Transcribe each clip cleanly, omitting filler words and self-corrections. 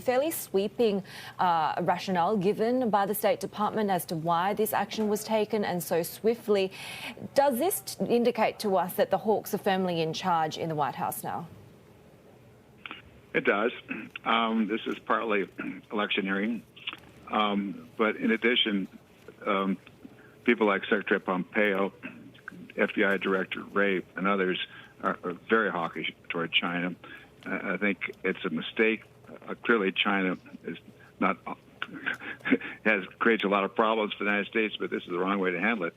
Fairly sweeping rationale given by the State Department as to why this action was taken and so swiftly. Does this indicate to us that the hawks are firmly in charge in the White House now? It does. This is partly electioneering. But in addition, people like Secretary Pompeo, FBI Director Wray, and others are very hawkish toward China. I think it's a mistake. Clearly, China is not creates a lot of problems for the United States, but this is the wrong way to handle it.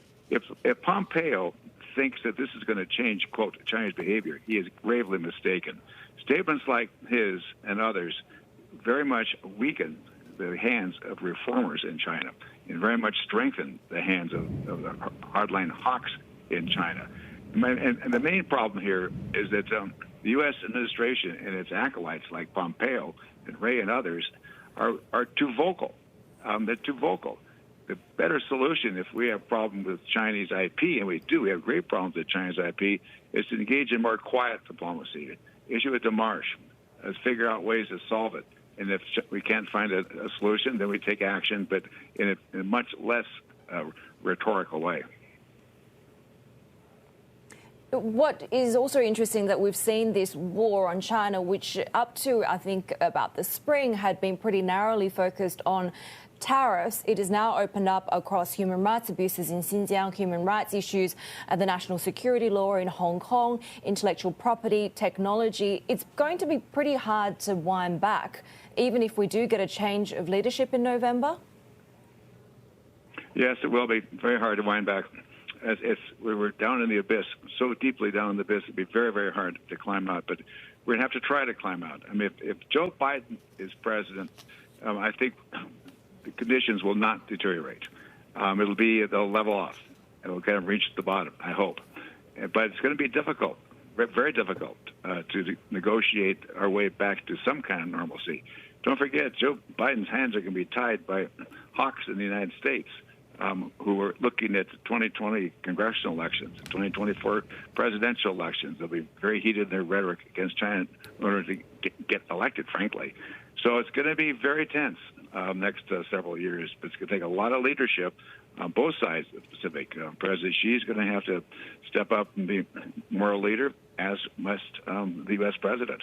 If Pompeo thinks that this is going to change, quote, Chinese behavior, he is gravely mistaken. Statements like his and others very much weaken the hands of reformers in China and very much strengthen the hands of the hardline hawks in China. And the main problem here is that the U.S. administration and its acolytes like Pompeo and Wray and others are too vocal. They're too vocal. The better solution, if we have a problem with Chinese IP, and we do, we have great problems with Chinese IP, is to engage in more quiet diplomacy, issue a démarche, figure out ways to solve it. And if we can't find a solution, then we take action, but in a much less rhetorical way. What is also interesting that we've seen this war on China, which up to, I think, about the spring had been pretty narrowly focused on tariffs. It has now opened up across human rights abuses in Xinjiang, human rights issues, the national security law in Hong Kong, intellectual property, technology. It's going to be pretty hard to wind back, even if we do get a change of leadership in November. Yes, it will be very hard to wind back. We were down in the abyss, so deeply down in the abyss, it'd be very, very hard to climb out. But we're going to have to try to climb out. I mean, if Joe Biden is president, I think the conditions will not deteriorate. They'll level off. It'll kind of reach the bottom, I hope. But it's going to be difficult, very difficult, to negotiate our way back to some kind of normalcy. Don't forget, Joe Biden's hands are going to be tied by hawks in the United States. Who are looking at the 2020 congressional elections, 2024 presidential elections. They'll be very heated in their rhetoric against China in order to get elected, frankly. So it's going to be very tense next several years. But it's going to take a lot of leadership on both sides of the Pacific. President Xi is going to have to step up and be more a leader, as must the U.S. president.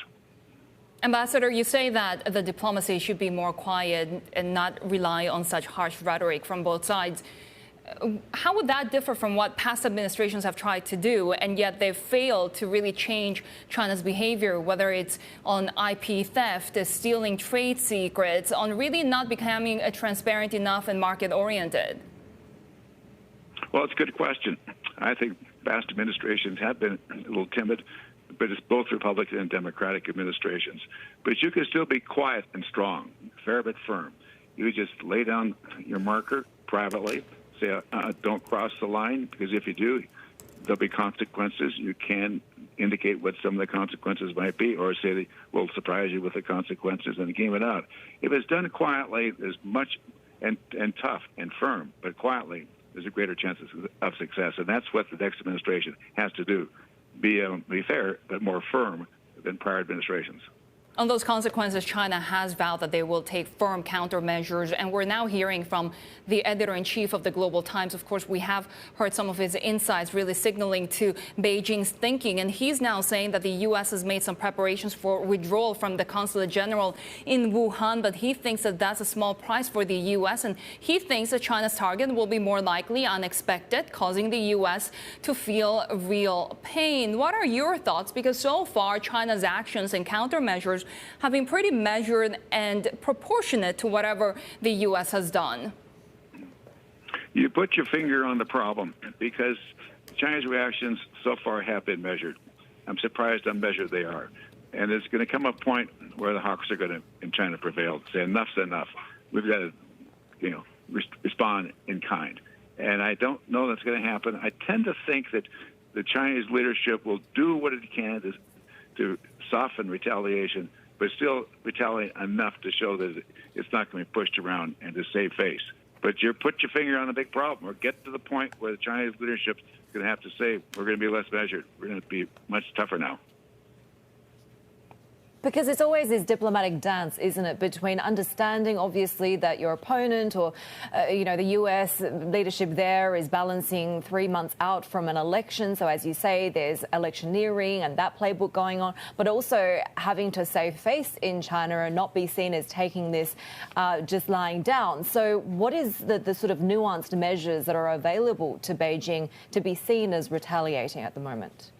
Ambassador, you say that the diplomacy should be more quiet and not rely on such harsh rhetoric from both sides. How would that differ from what past administrations have tried to do, and yet they've failed to really change China's behavior, whether it's on IP theft, stealing trade secrets, on really not becoming transparent enough and market-oriented? Well, it's a good question. I think past administrations have been a little timid, but it's both Republican and Democratic administrations. But you can still be quiet and strong, fair but firm. You just lay down your marker privately, say, don't cross the line, because if you do, there'll be consequences. You can indicate what some of the consequences might be, or say we'll surprise you with the consequences and game it out. If it's done quietly, there's much and tough and firm, but quietly, there's a greater chance of success. And that's what the next administration has to do. Be fair, but more firm than prior administrations. On those consequences, China has vowed that they will take firm countermeasures, and we're now hearing from the editor-in-chief of the Global Times. Of course, we have heard some of his insights really signaling to Beijing's thinking, and he's now saying that the U.S. has made some preparations for withdrawal from the Consulate General in Wuhan, but he thinks that that's a small price for the U.S., and he thinks that China's target will be more likely unexpected, causing the U.S. to feel real pain. What are your thoughts? Because so far, China's actions and countermeasures have been pretty measured and proportionate to whatever the U.S. has done. You put your finger on the problem, because China's reactions so far have been measured. I'm surprised how measured they are. And there's going to come a point where the hawks are going to, in China, prevail. Say enough's enough. We've got to, respond in kind. And I don't know that's going to happen. I tend to think that the Chinese leadership will do what it can to soften retaliation, but still retaliate enough to show that it's not going to be pushed around and to save face. But you put your finger on a big problem, or get to the point where the Chinese leadership is going to have to say, we're going to be less measured. We're going to be much tougher now. Because it's always this diplomatic dance, isn't it, between understanding, obviously, that your opponent or, the U.S. leadership there is balancing 3 months out from an election. So, as you say, there's electioneering and that playbook going on, but also having to save face in China and not be seen as taking this just lying down. So what is the sort of nuanced measures that are available to Beijing to be seen as retaliating at the moment?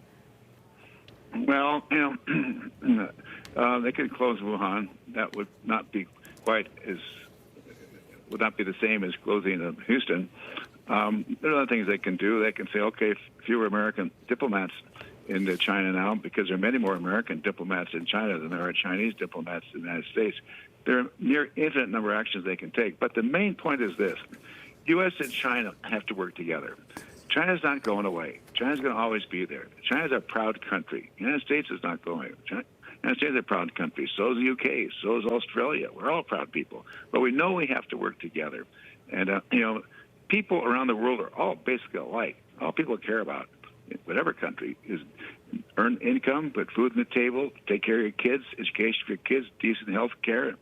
Well, they could close Wuhan. That would not be would not be the same as closing Houston. There are other things they can do. They can say, okay, fewer American diplomats into China now, because there are many more American diplomats in China than there are Chinese diplomats in the United States. There are near infinite number of actions they can take. But the main point is this. U.S. and China have to work together. China's not going away. China's going to always be there. China's a proud country. The United States is not going away. The United States is a proud country. So is the UK. So is Australia. We're all proud people. But we know we have to work together. And, people around the world are all basically alike. All people care about, in whatever country, is earn income, put food on the table, take care of your kids, education for your kids, decent health care,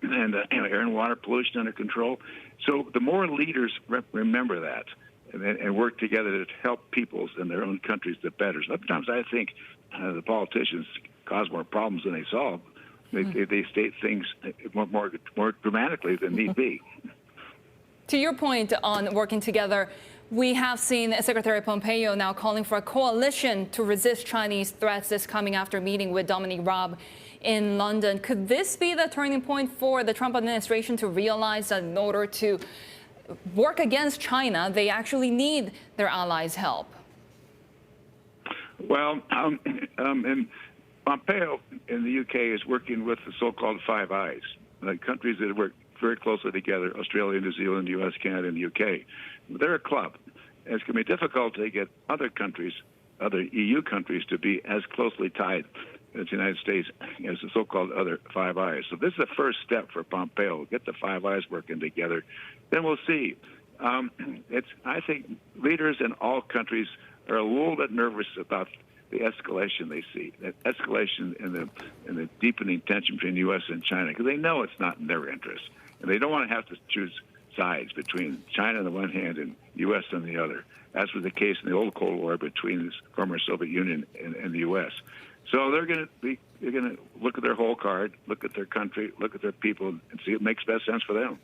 and air and water pollution under control. So the more leaders remember that and work together to help peoples in their own countries, the better. Sometimes I think the politicians cause more problems than they solve. They state things more dramatically than need be. To your point on working together, we have seen Secretary Pompeo now calling for a coalition to resist Chinese threats, this coming after meeting with Dominic Raab in London. Could this be the turning point for the Trump administration to realize that in order to work against China, they actually need their allies' help? Well, and Pompeo in the UK is working with the so-called Five Eyes, countries that work very closely together: Australia, New Zealand, U.S., Canada, and the UK. They're a club. It's going to be difficult to get other countries, other EU countries, to be as closely tied as the United States as the so-called other Five Eyes. So this is the first step for Pompeo. Get the Five Eyes working together. Then we'll see. I think leaders in all countries are a little bit nervous about the escalation they see, that escalation and the deepening tension between the U.S. and China, because they know it's not in their interest. And they don't want to have to choose sides between China on the one hand and U.S. on the other, as was the case in the old Cold War between the former Soviet Union and the U.S. So they're going to look at their whole card, look at their country, look at their people, and see what makes best sense for them.